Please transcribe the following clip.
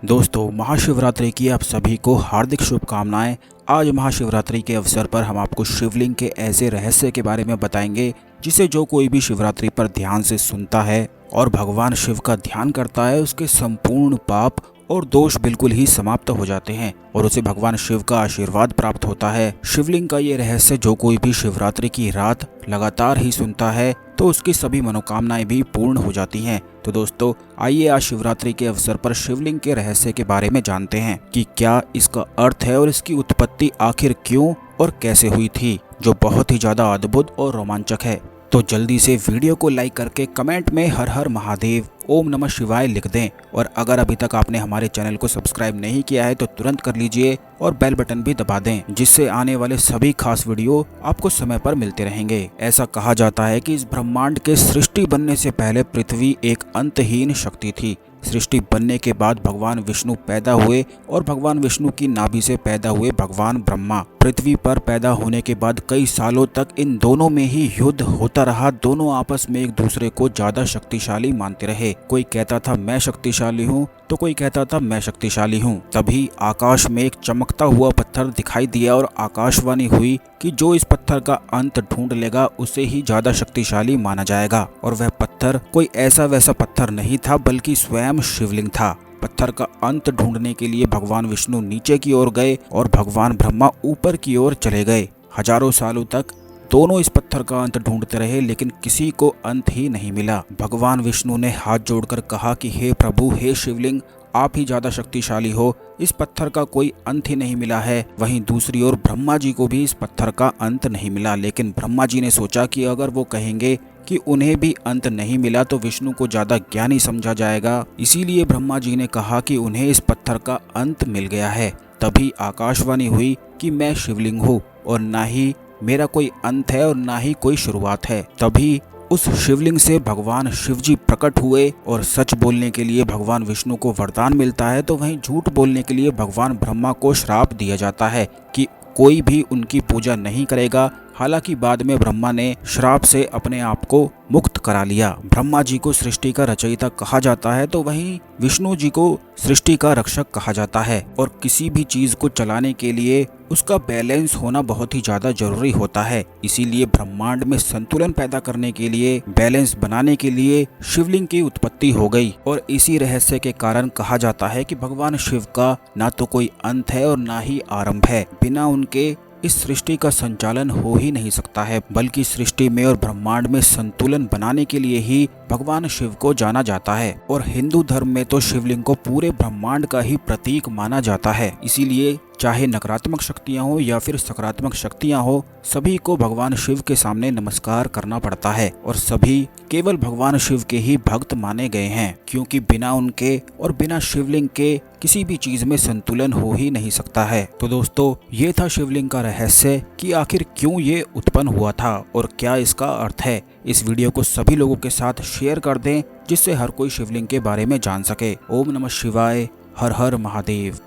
दोस्तों, महाशिवरात्रि की आप सभी को हार्दिक शुभकामनाएं। आज महाशिवरात्रि के अवसर पर हम आपको शिवलिंग के ऐसे रहस्य के बारे में बताएंगे जिसे जो कोई भी शिवरात्रि पर ध्यान से सुनता है और भगवान शिव का ध्यान करता है, उसके संपूर्ण पाप और दोष बिल्कुल ही समाप्त हो जाते हैं और उसे भगवान शिव का आशीर्वाद प्राप्त होता है। शिवलिंग का ये रहस्य जो कोई भी शिवरात्रि की रात लगातार ही सुनता है तो उसकी सभी मनोकामनाएं भी पूर्ण हो जाती हैं। तो दोस्तों, आइए आज शिवरात्रि के अवसर पर शिवलिंग के रहस्य के बारे में जानते हैं कि क्या इसका अर्थ है और इसकी उत्पत्ति आखिर क्यों और कैसे हुई थी, जो बहुत ही ज्यादा अद्भुत और रोमांचक है। तो जल्दी से वीडियो को लाइक करके कमेंट में हर हर महादेव, ओम नमः शिवाय लिख दें और अगर अभी तक आपने हमारे चैनल को सब्सक्राइब नहीं किया है तो तुरंत कर लीजिए और बेल बटन भी दबा दें, जिससे आने वाले सभी खास वीडियो आपको समय पर मिलते रहेंगे। ऐसा कहा जाता है कि इस ब्रह्मांड के सृष्टि बनने से पहले पृथ्वी एक अंतहीन शक्ति थी। सृष्टि बनने के बाद भगवान विष्णु पैदा हुए और भगवान विष्णु की नाभि से पैदा हुए भगवान ब्रह्मा। पृथ्वी पर पैदा होने के बाद कई सालों तक इन दोनों में ही युद्ध होता रहा। दोनों आपस में एक दूसरे को ज्यादा शक्तिशाली मानते रहे। कोई कहता था मैं शक्तिशाली हूँ तो कोई कहता था मैं शक्तिशाली हूँ। तभी आकाश में एक चमकता हुआ पत्थर दिखाई दिया और आकाशवाणी हुई कि जो इस पत्थर का अंत ढूंढ लेगा उसे ही ज्यादा शक्तिशाली माना जाएगा। और वह पत्थर कोई ऐसा वैसा पत्थर नहीं था, बल्कि स्वयं शिवलिंग था। पत्थर का अंत ढूंढने के लिए भगवान विष्णु नीचे की ओर गए और भगवान ब्रह्मा ऊपर की ओर चले गए। हजारों सालों तक दोनों इस पत्थर का अंत ढूंढते रहे, लेकिन किसी को अंत ही नहीं मिला। भगवान विष्णु ने हाथ जोड़कर कहा कि हे प्रभु, हे शिवलिंग, आप ही ज्यादा शक्तिशाली हो, इस पत्थर का कोई अंत ही नहीं मिला है। वहीं दूसरी ओर ब्रह्मा जी को भी इस पत्थर का अंत नहीं मिला, लेकिन ब्रह्मा जी ने सोचा कि अगर वो कहेंगे कि उन्हें भी अंत नहीं मिला तो विष्णु को ज्यादा ज्ञानी समझा जाएगा। इसीलिए ब्रह्मा जी ने कहा कि उन्हें इस पत्थर का अंत मिल गया है। तभी आकाशवाणी हुई कि मैं शिवलिंग हूँ और ना ही मेरा कोई अंत है और ना ही कोई शुरुआत है। तभी उस शिवलिंग से भगवान शिव जी प्रकट हुए और सच बोलने के लिए भगवान विष्णु को वरदान मिलता है, तो वहीं झूठ बोलने के लिए भगवान ब्रह्मा को श्राप दिया जाता है कि कोई भी उनकी पूजा नहीं करेगा। हालांकि बाद में ब्रह्मा ने श्राप से अपने आप को मुक्त करा लिया। ब्रह्मा जी को सृष्टि का रचयिता कहा जाता है, तो वहीं विष्णु जी को सृष्टि का रक्षक कहा जाता है। और किसी भी चीज को चलाने के लिए उसका बैलेंस होना बहुत ही ज्यादा जरूरी होता है। इसीलिए ब्रह्मांड में संतुलन पैदा करने के लिए, बैलेंस बनाने के लिए शिवलिंग की उत्पत्ति हो गई। और इसी रहस्य के कारण कहा जाता है कि भगवान शिव का ना तो कोई अंत है और ना ही आरंभ है। बिना उनके इस सृष्टि का संचालन हो ही नहीं सकता है, बल्कि सृष्टि में और ब्रह्मांड में संतुलन बनाने के लिए ही भगवान शिव को जाना जाता है। और हिंदू धर्म में तो शिवलिंग को पूरे ब्रह्मांड का ही प्रतीक माना जाता है। इसीलिए चाहे नकारात्मक शक्तियां हो या फिर सकारात्मक शक्तियां हो, सभी को भगवान शिव के सामने नमस्कार करना पड़ता है और सभी केवल भगवान शिव के ही भक्त माने गए हैं, क्योंकि बिना उनके और बिना शिवलिंग के किसी भी चीज में संतुलन हो ही नहीं सकता है। तो दोस्तों, ये था शिवलिंग का रहस्य कि आखिर क्यों ये उत्पन्न हुआ था और क्या इसका अर्थ है। इस वीडियो को सभी लोगों के साथ शेयर कर दें, जिससे हर कोई शिवलिंग के बारे में जान सके। ओम नमः शिवाय, हर हर महादेव।